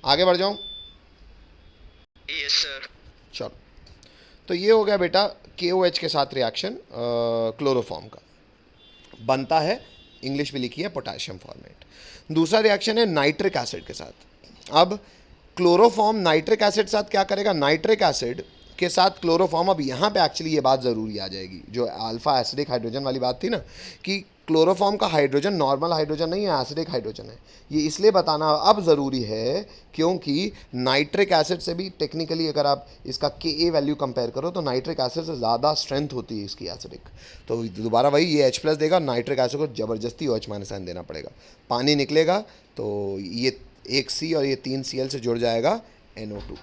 आगे बढ़ जाऊँ? Yes sir. चलो, तो ये हो गया बेटा KOH के साथ रिएक्शन क्लोरोफॉर्म का बनता है, इंग्लिश में लिखी है पोटेशियम फॉर्मेट। दूसरा रिएक्शन है नाइट्रिक एसिड के साथ। अब क्लोरोफॉर्म नाइट्रिक एसिड साथ क्या करेगा, नाइट्रिक एसिड के साथ क्लोरोफॉर्म। अब यहाँ पे एक्चुअली ये बात ज़रूरी आ जाएगी, जो अल्फा एसिडिक हाइड्रोजन वाली बात थी ना, कि क्लोरोफॉर्म का हाइड्रोजन नॉर्मल हाइड्रोजन नहीं है, एसिडिक हाइड्रोजन है। ये इसलिए बताना अब ज़रूरी है क्योंकि नाइट्रिक एसिड से भी टेक्निकली अगर आप इसका Ka वैल्यू कंपेयर करो तो नाइट्रिक एसिड से ज़्यादा स्ट्रेंथ होती है इसकी एसिडिक। तो दोबारा वही, ये H+ देगा, नाइट्रिक एसिड को ज़बरदस्ती OH- आयन देना पड़ेगा, पानी निकलेगा तो ये एक C और ये 3 Cl से जुड़ जाएगा NO2।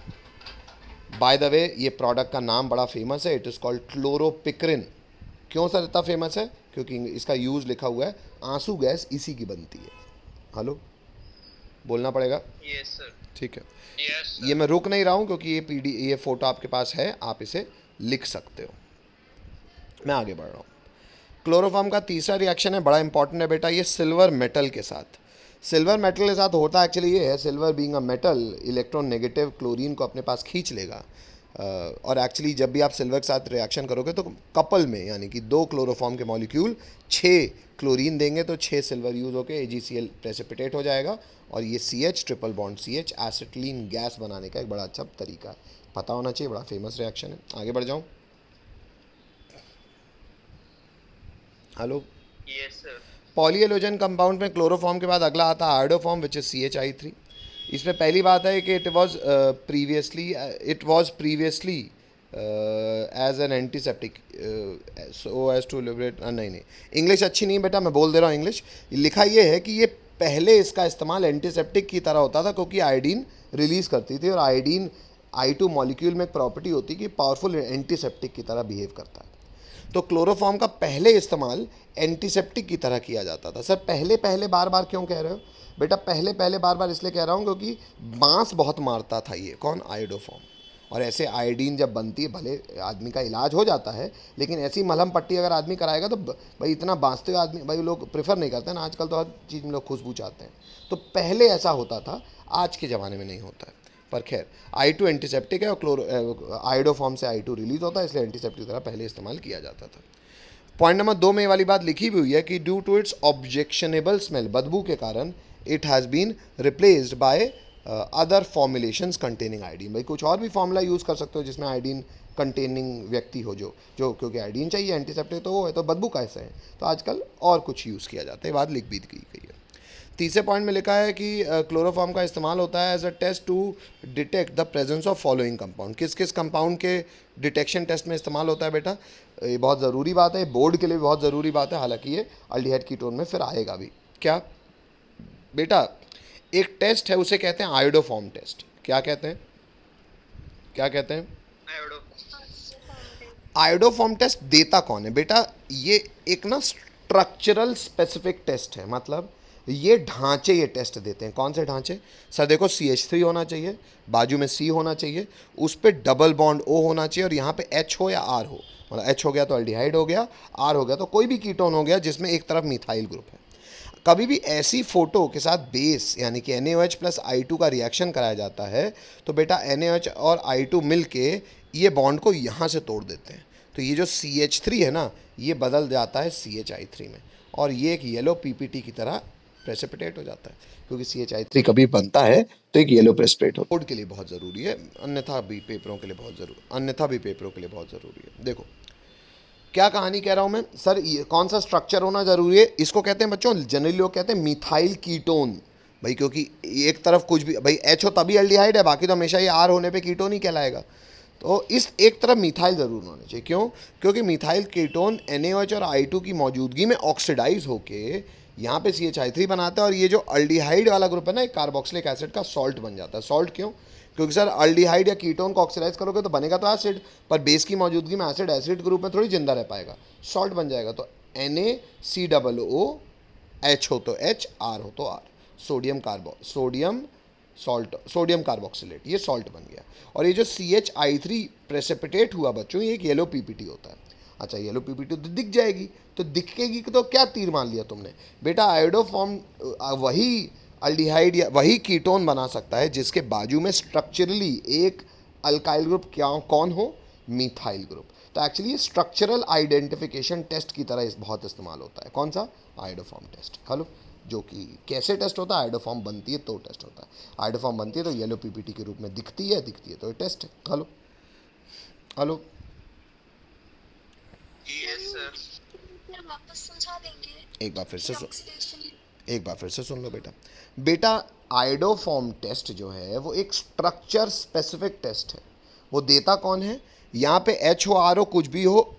बाय द वे ये प्रोडक्ट का नाम बड़ा फेमस है, इट इज़ कॉल्ड क्लोरोपिक्रिन। क्यों सर इतना फेमस है? क्योंकि इसका यूज़ लिखा हुआ है, आंसू गैस इसी की बनती है। हेलो, बोलना पड़ेगा। Yes sir. ठीक है, यस ये सर। मैं रुक नहीं रहा हूँ क्योंकि ये फ़ोटो आपके पास है, आप इसे लिख सकते हो। मैं आगे बढ़ रहा हूँ। क्लोरोफॉर्म का तीसरा रिएक्शन है, बड़ा इंपॉर्टेंट है बेटा, ये सिल्वर मेटल के साथ। सिल्वर मेटल के साथ होता एक्चुअली ये है, silver being a metal electron negative chlorine को अपने पास खींच लेगा। और एक्चुअली जब भी आप सिल्वर के साथ रिएक्शन करोगे तो कपल में, यानी कि 2 क्लोरोफॉर्म के मॉलिक्यूल 6 क्लोरीन देंगे तो 6 सिल्वर यूज़ होकर AgCl प्रेसिपिटेट हो जाएगा। और ये CH triple bond CH acetylene gas बनाने का एक बड़ा अच्छा तरीका है, पता होना चाहिए, बड़ा फेमस रिएक्शन है। आगे बढ़ जाऊँ? Hello. Yes sir. Polyhalogen compound में क्लोरोफॉर्म के बाद अगला आता है आयोडोफॉर्म विच इज CHI3। इसमें पहली बात है कि it was previously as an antiseptic so as to liberate, नहीं नहीं, इंग्लिश अच्छी नहीं बेटा, मैं बोल दे रहा हूँ इंग्लिश। लिखा ये है कि ये पहले इसका इस्तेमाल एंटीसेप्टिक की तरह होता था क्योंकि आयोडीन रिलीज़ करती थी, और आयोडीन I2 मॉलिक्यूल में एक प्रॉपर्टी होती है कि पावरफुल एंटीसेप्टिक की तरह बिहेव करता है। तो क्लोरोफॉर्म का पहले इस्तेमाल एंटीसेप्टिक की तरह किया जाता था। सर पहले पहले बार बार क्यों कह रहे हो बेटा? पहले पहले बार बार इसलिए कह रहा हूँ क्योंकि बांस बहुत मारता था ये, कौन? आयोडोफॉर्म। और ऐसे आयोडीन जब बनती है, भले आदमी का इलाज हो जाता है, लेकिन ऐसी मलहम पट्टी अगर आदमी कराएगा तो भाई इतना बांसते हुए आदमी भाई लोग प्रेफर नहीं करते ना, आजकल तो हर चीज़ में लोग खुशबू चाहते हैं। तो पहले ऐसा होता था, आज के ज़माने में नहीं होता है। पर खैर, I2 एंटीसेप्टिक है और आयोडोफॉर्म से I2 रिलीज होता है, इसलिए एंटीसेप्टिक तरह पहले इस्तेमाल किया जाता था। पॉइंट नंबर 2 में ये वाली बात लिखी भी हुई है कि due to its objectionable smell, बदबू के कारण it has been replaced by other formulations containing iodine. भाई कुछ और भी फॉर्मूला यूज़ कर सकते हो जिसमें आयोडीन कंटेनिंग व्यक्ति हो, जो जो क्योंकि आयोडीन चाहिए, एंटीसेप्टिक तो वो है, तो बदबू कैसे है, तो आजकल और कुछ यूज़ किया जाता है, बात लिख भी की गई है। तीसरे पॉइंट में लिखा है कि क्लोरोफॉर्म का इस्तेमाल होता है as a test to detect the presence of following compound. किस किस कंपाउंड के डिटेक्शन टेस्ट में इस्तेमाल होता है बेटा? ये बहुत ज़रूरी बात है, बोर्ड के लिए भी बहुत ज़रूरी बात है, हालांकि ये अल्डिहाइड कीटोन में फिर आएगा भी। क्या बेटा? एक टेस्ट है, उसे कहते हैं आयोडोफॉर्म टेस्ट। क्या कहते हैं? क्या कहते हैं? आयोडो। आयोडोफॉर्म टेस्ट देता कौन है बेटा? ये एक ना स्ट्रक्चरल स्पेसिफिक टेस्ट है, मतलब ये ढांचे ये टेस्ट देते हैं। कौन से ढांचे? सर देखो, CH3 होना चाहिए, बाजू में C होना चाहिए, उस पर डबल बॉन्ड O होना चाहिए, और यहाँ पे H हो या R हो, मतलब H हो गया तो अल्डिहाइड हो गया, R हो गया तो कोई भी कीटोन हो गया जिसमें एक तरफ मिथाइल ग्रुप है। कभी भी ऐसी फोटो के साथ बेस यानी कि NaOH प्लस I2 का रिएक्शन कराया जाता है तो बेटा NaOH और I2 मिल के ये बॉन्ड को यहाँ से तोड़ देते हैं, तो ये जो CH3 है ना, ये बदल जाता है CHI3 में, और ये एक येलो PPT की तरह प्रेसिपिटेट हो जाता है, क्योंकि CHI3 कभी बनता है तो एक येलो प्रेसिपिटेट होता है। बोर्ड के लिए बहुत ज़रूरी है, अन्यथा भी पेपरों के लिए बहुत ज़रूरी है। देखो क्या कहानी कह रहा हूँ मैं सर, ये कौन सा स्ट्रक्चर होना ज़रूरी है? इसको कहते हैं बच्चों, जनरली लोग कहते हैं मिथाइल कीटोन। भाई क्योंकि एक तरफ कुछ भी, भाई H हो तभी अल्डिहाइड है, बाकी तो हमेशा ये R होने पे कीटोन ही कहलाएगा। तो इस एक तरफ मिथाइल ज़रूर होना चाहिए। क्यों? क्योंकि मिथाइल कीटोन NaOH और I2 की मौजूदगी में ऑक्सीडाइज होके यहाँ पे CHI3 बनाता है, और ये जो अल्डिहाइड वाला ग्रुप है ना, एक कार्बोक्सिलिक एसिड का सॉल्ट बन जाता है। सॉल्ट क्यों? क्योंकि सर अल्डिहाइड या कीटोन को ऑक्सीडाइज करोगे तो बनेगा तो एसिड, पर बेस की मौजूदगी में एसिड एसिड ग्रुप में थोड़ी जिंदा रह पाएगा, सॉल्ट बन जाएगा। तो NaCOOH हो तो H, R हो तो R, सोडियम कार्बोक्सिलेट, ये सॉल्ट बन गया। और ये जो CHI3 प्रेसिपिटेट हुआ बच्चों, ये एक येलो PPT होता है। अच्छा, येलो PPT तो दिख जाएगी, तो दिखेगी तो क्या तीर मान लिया तुमने बेटा? आयोडोफॉर्म वही अल्डिहाइड या वही कीटोन बना सकता है जिसके बाजू में स्ट्रक्चरली एक अल्काइल ग्रुप क्या कौन हो, मिथाइल ग्रुप। तो एक्चुअली ये स्ट्रक्चरल आइडेंटिफिकेशन टेस्ट की तरह बहुत इस्तेमाल होता है। कौन सा? Iodoform test. हेलो, जो कि कैसे टेस्ट होता है? आयोडोफॉर्म बनती है तो टेस्ट होता है। आयोडोफॉर्म बनती है तो येलो पीपीटी के रूप में दिखती है तो ये टेस्ट है। Hello hello yes sir. फिर वापस समझा देंगे एक बार फिर से सुन, ऑक्सीडेशन। एक बार फिर से सुन लो बेटा। आयोडोफॉर्म टेस्ट जो है वो एक स्ट्रक्चर स्पेसिफिक टेस्ट है। वो देता कौन है? यहाँ पे एच हो, आर हो, कुछ भी हो,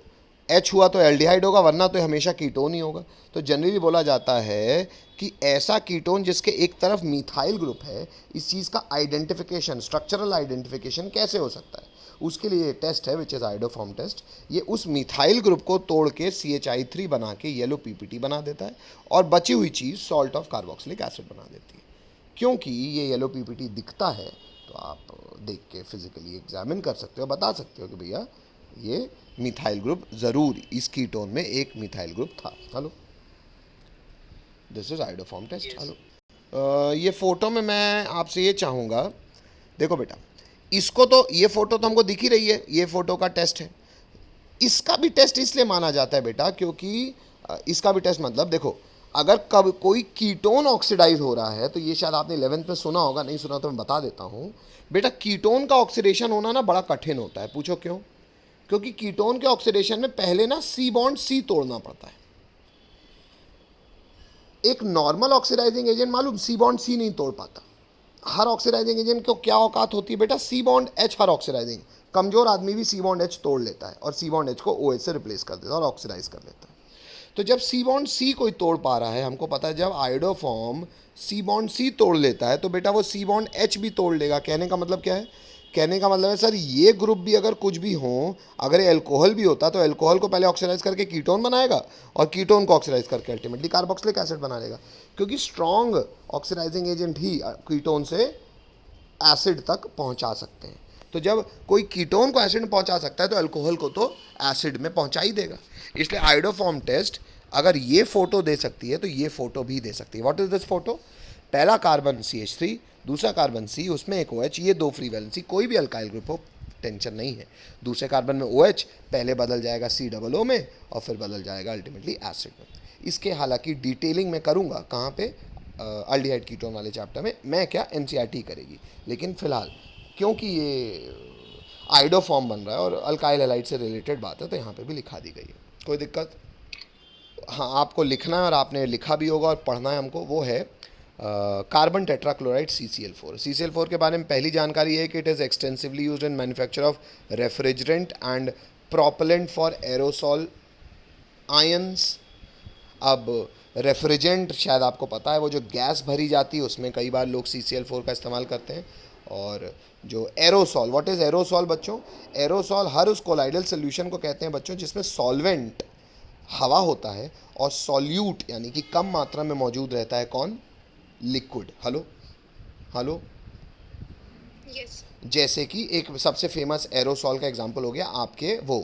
एच हुआ तो एल्डिहाइड होगा, वरना तो हमेशा कीटोन ही होगा। तो जनरली बोला जाता है कि ऐसा कीटोन जिसके एक तरफ मिथाइल ग्रुप है, इस चीज़ का आइडेंटिफिकेशन, स्ट्रक्चरल आइडेंटिफिकेशन कैसे हो सकता है, उसके लिए ये टेस्ट है विच इज़ आयोडोफॉर्म टेस्ट। ये उस मिथाइल ग्रुप को तोड़ के CHI3 बना के येलो पीपीटी बना देता है और बची हुई चीज़ सॉल्ट ऑफ कार्बोक्सिलिक एसिड बना देती है। क्योंकि ये येलो पीपीटी दिखता है तो आप देख के फिजिकली एग्जामिन कर सकते हो, बता सकते हो कि भैया ये मिथाइल ग्रुप ज़रूर इस कीटोन में एक मिथाइल ग्रुप था। Hello, this is iodoform test. Yes. Hello, ये फ़ोटो में मैं आपसे ये चाहूँगा, देखो बेटा, इसको तो ये फ़ोटो तो हमको दिख ही रही है, ये फ़ोटो का टेस्ट है। इसका भी टेस्ट इसलिए माना जाता है बेटा क्योंकि इसका भी टेस्ट मतलब देखो, अगर कब कोई कीटोन ऑक्सीडाइज हो रहा है तो ये शायद आपने 11th में सुना होगा, नहीं सुना तो मैं बता देता हूँ बेटा। कीटोन का ऑक्सीडेशन होना ना बड़ा कठिन होता है। पूछो क्यों? क्योंकि कीटोन के ऑक्सीडेशन में पहले ना C बॉन्ड C तोड़ना पड़ता है। एक नॉर्मल ऑक्सीडाइजिंग एजेंट मालूम C बॉन्ड C नहीं तोड़ पाता। हर ऑक्सीडाइजिंग एजेंट को क्या औकात होती है बेटा? C bond H। हर ऑक्सीडाइजिंग कमजोर आदमी भी C बॉन्ड H तोड़ लेता है और C बॉन्ड H को OH से रिप्लेस कर देता है और ऑक्सीडाइज कर देता है। तो जब C बॉन्ड C कोई तोड़ पा रहा है, हमको पता है जब आयोडोफॉर्म C बॉन्ड C तोड़ लेता है तो बेटा वो C बॉन्ड H भी तोड़ लेगा। कहने का मतलब क्या है? कहने का मतलब है सर, ये ग्रुप भी अगर कुछ भी हो, अगर ये अल्कोहल भी होता तो अल्कोहल को पहले ऑक्सीडाइज करके कीटोन बनाएगा और कीटोन को ऑक्सीडाइज करके अल्टीमेटली कार्बोक्सिलिक एसिड बना लेगा। क्योंकि स्ट्रॉन्ग ऑक्सीडाइजिंग एजेंट ही कीटोन से एसिड तक पहुंचा सकते हैं। तो जब कोई कीटोन को एसिड में पहुंचा सकता है तो अल्कोहल को तो एसिड में पहुंचा ही देगा। इसलिए आयोडोफॉर्म टेस्ट अगर ये फोटो दे सकती है तो ये फोटो भी दे सकती है। What is this photo? पहला कार्बन CH3, दूसरा कार्बन C, उसमें एक OH, ये दो फ्री वैलेंसी, कोई भी अल्काइल ग्रुप हो टेंशन नहीं है। दूसरे कार्बन में OH पहले बदल जाएगा COO में और फिर बदल जाएगा अल्टीमेटली एसिड में। इसके हालांकि डिटेलिंग में करूँगा कहाँ पे, अल्डिहाइड कीटोन वाले चैप्टर में। मैं क्या, NCERT करेगी, लेकिन फिलहाल क्योंकि ये आयोडोफॉर्म बन रहा है और अल्काइल हैलाइड से रिलेटेड बात है तो यहाँ पे भी लिखा दी गई है। कोई दिक्कत? हाँ, आपको लिखना है और आपने लिखा भी होगा और पढ़ना है हमको, वो है कार्बन टेट्राक्लोराइड CCl4। CCl4 के बारे में पहली जानकारी है कि it is extensively used in manufacture of refrigerant and propellant for aerosol ions. अब रेफ्रिजरेंट शायद आपको पता है, वो जो गैस भरी जाती है उसमें कई बार लोग CCl4 का इस्तेमाल करते हैं। और जो एरोसॉल, व्हाट इज़ एरोसॉल बच्चों? एरोसॉल हर उस कोलाइडल सोल्यूशन को कहते हैं बच्चों जिसमें सॉल्वेंट हवा होता है और सॉल्यूट यानी कि कम मात्रा में मौजूद रहता है कौन? लिक्विड। Hello hello, yes. जैसे कि एक सबसे फेमस एरोसॉल का एग्जांपल हो गया आपके वो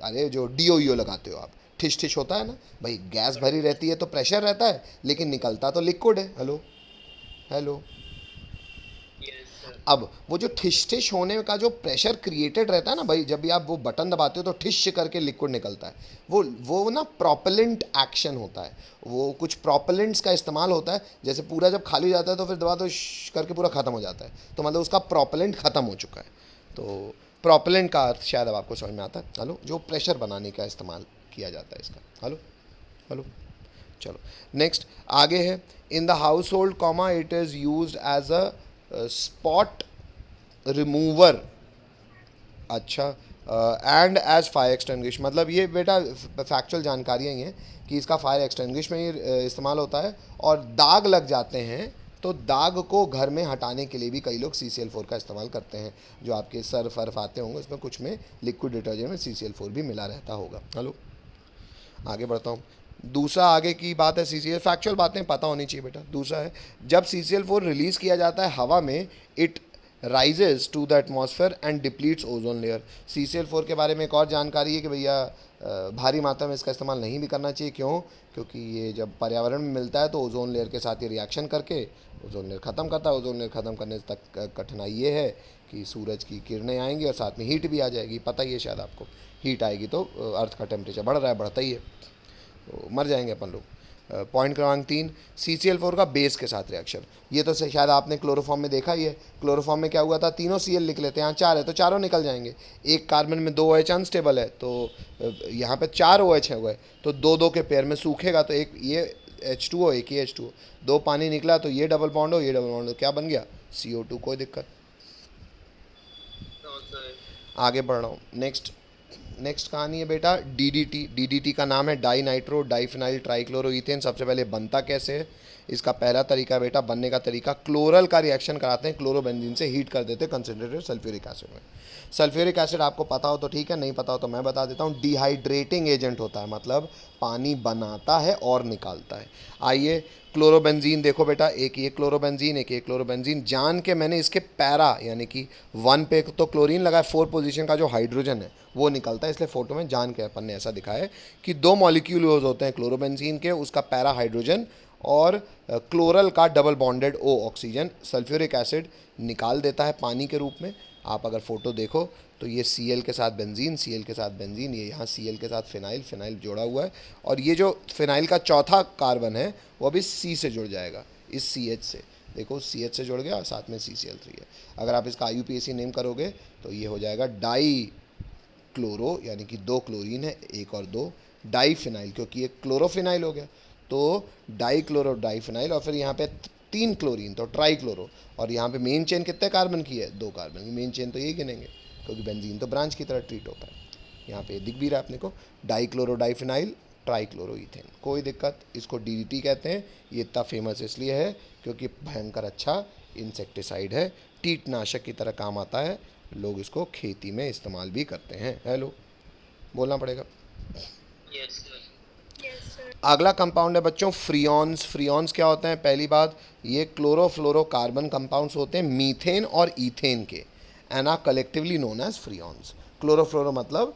अरे जो DOEO लगाते हो आप, ठिश ठिश होता है ना भाई, गैस भरी रहती है तो प्रेशर रहता है लेकिन निकलता तो लिक्विड है। Hello hello, yes sir. अब वो जो ठिश ठिश होने का जो प्रेशर क्रिएटेड रहता है ना भाई, जब भी आप वो बटन दबाते हो तो ठिश करके लिक्विड निकलता है, वो ना प्रोपेलेंट एक्शन होता है। वो कुछ प्रोपेलेंट्स का इस्तेमाल होता है, जैसे पूरा जब खाली हो जाता है तो फिर दबा तो करके पूरा ख़त्म हो जाता है, तो मतलब उसका प्रोपेलेंट ख़त्म हो चुका है। तो प्रोपेलेंट का अर्थ शायद अब आपको समझ में आता है। हेलो, जो प्रेशर बनाने का इस्तेमाल किया जाता है इसका। हेलो हेलो, चलो नेक्स्ट आगे है। In the household comma it is use as a spot remover. अच्छा, एंड एज फायर एक्सटिंग्विश, मतलब ये बेटा फैक्चुअल जानकारियाँ ही हैं कि इसका फायर एक्सटिंग्विश में ही इस्तेमाल होता है। और दाग लग जाते हैं तो दाग को घर में हटाने के लिए भी कई लोग CCl4 का इस्तेमाल करते हैं। जो आपके सर्फ वर्फ आते होंगे उसमें कुछ में लिक्विड डिटर्जेंट में CCl4 भी मिला रहता होगा। हेलो, आगे बढ़ता हूँ। दूसरा आगे की बात है CCl, फैक्चुअल बातें पता होनी चाहिए बेटा। दूसरा है जब CCl4 रिलीज़ किया जाता है हवा में, it rises to the atmosphere and depletes ozone layer. CCl4 के बारे में एक और जानकारी है कि भैया भारी मात्रा में इसका इस्तेमाल नहीं भी करना चाहिए। क्यों? क्योंकि ये जब पर्यावरण में मिलता है तो ओजोन लेयर के साथ ये रिएक्शन करके ओजोन लेयर ख़त्म करता है। ओजोन लेयर ख़त्म करने तक कठिनाई ये है कि सूरज की किरणें आएंगी और साथ में हीट भी आ जाएगी। पता ही है शायद आपको, हीट आएगी तो अर्थ का टेम्परेचर बढ़ रहा है, बढ़ता ही है, तो मर जाएंगे अपन लोग। पॉइंट क्रमांक 3, CCl4 का बेस के साथ रिएक्शन। ये तो शायद आपने क्लोरोफॉर्म में देखा ही है। क्लोरोफॉर्म में क्या हुआ था, तीनों Cl लिख लेते हैं, यहाँ 4 है तो चारों निकल जाएंगे। एक कार्बन में 2 OH अनस्टेबल है तो यहाँ पे 4 OH है हुए, तो 2-2 के पेयर में सूखेगा तो एक ये H2O, एक ये H2O, 2 पानी निकला तो ये डबल बॉन्ड हो, ये डबल बॉन्ड हो, क्या बन गया, CO2। कोई दिक्कत? No sir. आगे बढ़ रहा हूँ। नेक्स्ट कहानी है बेटा DDT का नाम है डाई नाइट्रो डाईफिनाइल ट्राइक्लोरोईथेन। सबसे पहले बनता कैसे है? इसका पहला तरीका बेटा, बनने का तरीका, क्लोरल का रिएक्शन कराते हैं क्लोरोबेंजीन से, हीट कर देते हैं कंसनट्रेटेड सल्फ्यूरिक एसिड में। सल्फ्यूरिक एसिड आपको पता हो तो ठीक है, नहीं पता हो तो मैं बता देता हूँ। डिहाइड्रेटिंग एजेंट होता है, मतलब पानी बनाता है और निकालता है। आइए क्लोरोबेंजीन देखो बेटा, एक ये क्लोरोबेंजीन, एक ये क्लोरोबेंजीन। जान के मैंने इसके पैरा यानी कि 1 पे तो क्लोरीन लगाया, 4 पोजीशन का जो हाइड्रोजन है वो निकलता है, इसलिए फोटो में जान के अपन ने ऐसा दिखाया है कि 2 मॉलिक्यूल यूज होते हैं क्लोरोबेंजीन के, उसका पैरा हाइड्रोजन और क्लोरल का double bonded O oxygen sulphuric acid निकाल देता है पानी के रूप में। आप अगर फोटो देखो तो ये Cl के साथ बेंजीन, Cl के साथ बेंजीन, ये यहाँ Cl के साथ फिनाइल जोड़ा हुआ है, और ये जो फिनाइल का चौथा कार्बन है वो अभी C से जुड़ जाएगा, इस CH से। देखो CH से जुड़ गया और साथ में CCl3 है। अगर आप इसका IUPAC नेम करोगे तो ये हो जाएगा डाई क्लोरो, यानी कि 2 क्लोरीन है, 1 और 2, डाई फिनाइल, क्योंकि ये क्लोरोफिनाइल हो गया तो डाई क्लोरो डाई फिनाइल, और फिर यहाँ पे 3 क्लोरीन तो ट्राई क्लोरो, और यहाँ पे मेन चेन कितने कार्बन की है, 2 कार्बन की मेन चेन, तो यही गिनेंगे क्योंकि बेंजीन तो ब्रांच की तरह ट्रीट होता है। यहाँ पे दिख भी रहा है अपने को, डाई क्लोरो डाई फिनाइल ट्राइक्लोरोईथेन। कोई दिक्कत? इसको DDT कहते हैं। ये इतना फेमस इसलिए है क्योंकि भयंकर अच्छा इंसेक्टिसाइड है, कीटनाशक की तरह काम आता है, लोग इसको खेती में इस्तेमाल भी करते हैं। हेलो, बोलना पड़ेगा। Yes sir. Yes, sir. अगला कंपाउंड है बच्चों फ्रियॉन्स। फ्रियॉन्स क्या होते हैं? पहली बात, ये क्लोरोफ्लोरोकार्बन कंपाउंड्स होते हैं मीथेन और ईथेन के, and are collectively known as freons. Chlorofluoro मतलब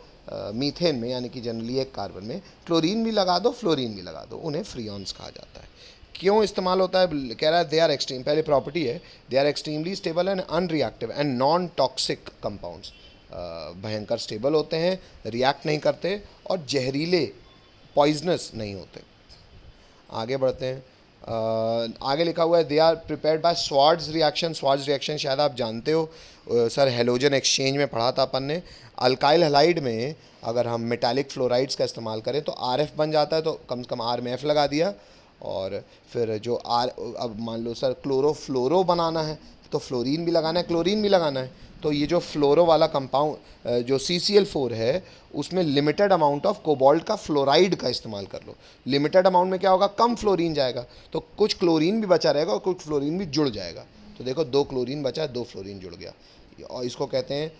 मीथेन में, यानी कि जनरली एक कार्बन में क्लोरीन भी लगा दो, फ्लोरीन भी लगा दो, उन्हें फ्रियॉन्स कहा जाता है। क्यों इस्तेमाल होता है? कह रहा है दे आर एक्सट्रीम, पहले प्रॉपर्टी है, they are extremely stable and unreactive and non toxic compounds. भयंकर स्टेबल होते हैं, रिएक्ट नहीं करते और जहरीले पॉइजनस नहीं होते। आगे बढ़ते हैं। आगे लिखा हुआ है they are prepared by Swarts reaction. Swarts reaction शायद आप जानते हो, सर हेलोजन एक्सचेंज में पढ़ा था अपन ने। अल्काइल हैलाइड में अगर हम मेटालिक फ्लोराइड्स का इस्तेमाल करें तो RF बन जाता है, तो कम से कम R में F लगा दिया, और फिर जो अब मान लो सर क्लोरोफ्लोरो बनाना है तो फ्लोरीन भी लगाना है, क्लोरीन भी लगाना है, तो ये जो फ्लोरो वाला कंपाउंड जो CCl4 है उसमें लिमिटेड अमाउंट ऑफ कोबाल्ट का फ्लोराइड का इस्तेमाल कर लो। लिमिटेड अमाउंट में क्या होगा, कम फ्लोरीन जाएगा, तो कुछ क्लोरीन भी बचा रहेगा और कुछ फ्लोरीन भी जुड़ जाएगा। तो देखो 2 क्लोरीन बचा, 2 फ्लोरीन जुड़ गया, और इसको कहते हैं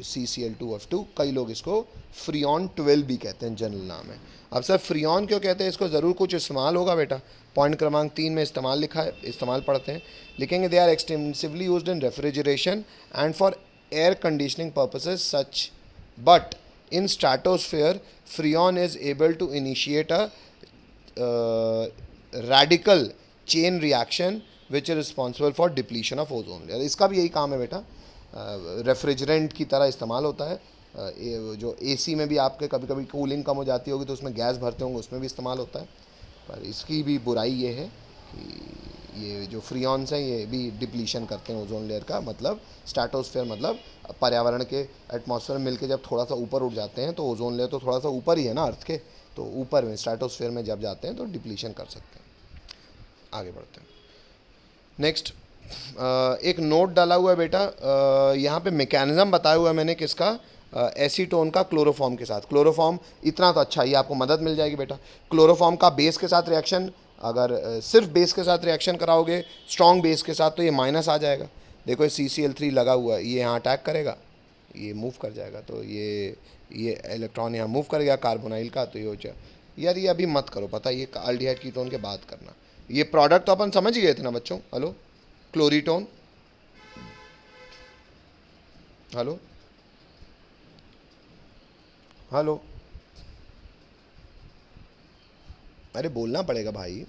CCl2F2। कई लोग इसको फ्रियॉन 12 भी कहते हैं, जनरल नाम है। अब सर फ्रियॉन क्यों कहते हैं इसको? ज़रूर कुछ इस्तेमाल होगा बेटा। पॉइंट क्रमांक 3 में इस्तेमाल लिखा है, इस्तेमाल पढ़ते हैं, लिखेंगे they are extensively used in refrigeration and for air conditioning purposes such, but in stratosphere freon is able to initiate a radical chain reaction which is responsible for depletion of ozone layer। इसका भी यही काम है बेटा, refrigerant की तरह इस्तेमाल होता है। जो AC में भी आपके कभी कभी कूलिंग कम हो जाती होगी तो उसमें गैस भरते होंगे, उसमें भी इस्तेमाल होता है। पर इसकी भी बुराई ये है कि ये जो फ्रियॉन्स हैं ये भी डिप्लीशन करते हैं ओजोन लेयर का, मतलब स्ट्रेटोस्फेयर मतलब पर्यावरण के एटमॉस्फेयर में मिलके जब थोड़ा सा ऊपर उठ जाते हैं तो ओजोन लेयर तो थोड़ा सा ऊपर ही है ना अर्थ के, तो ऊपर में स्ट्रेटोस्फेयर में जब जाते हैं तो डिप्लीशन कर सकते हैं। आगे बढ़ते हैं। नेक्स्ट एक नोट डाला हुआ है बेटा, यहाँ पे मैकेनिज्म बताया हुआ है मैंने किसका, एसीटोन का क्लोरोफॉर्म के साथ। क्लोरोफॉर्म इतना तो अच्छा, ये आपको मदद मिल जाएगी बेटा। क्लोरोफॉर्म का बेस के साथ रिएक्शन, अगर सिर्फ बेस के साथ रिएक्शन कराओगे स्ट्रॉन्ग बेस के साथ तो ये माइनस आ जाएगा। देखो ये CCl3 लगा हुआ है, ये यहाँ अटैक करेगा, ये मूव कर जाएगा, तो ये इलेक्ट्रॉन यहाँ मूव कर गया कार्बोनाइल का, तो ये हो जाए। यार ये अभी मत करो, पता ये अल्डिहाइड कीटोन के बात करना, ये प्रोडक्ट तो अपन समझ ही गए थे ना बच्चों। हेलो, क्लोरीटोन हेलो हेलो, अरे बोलना पड़ेगा भाई।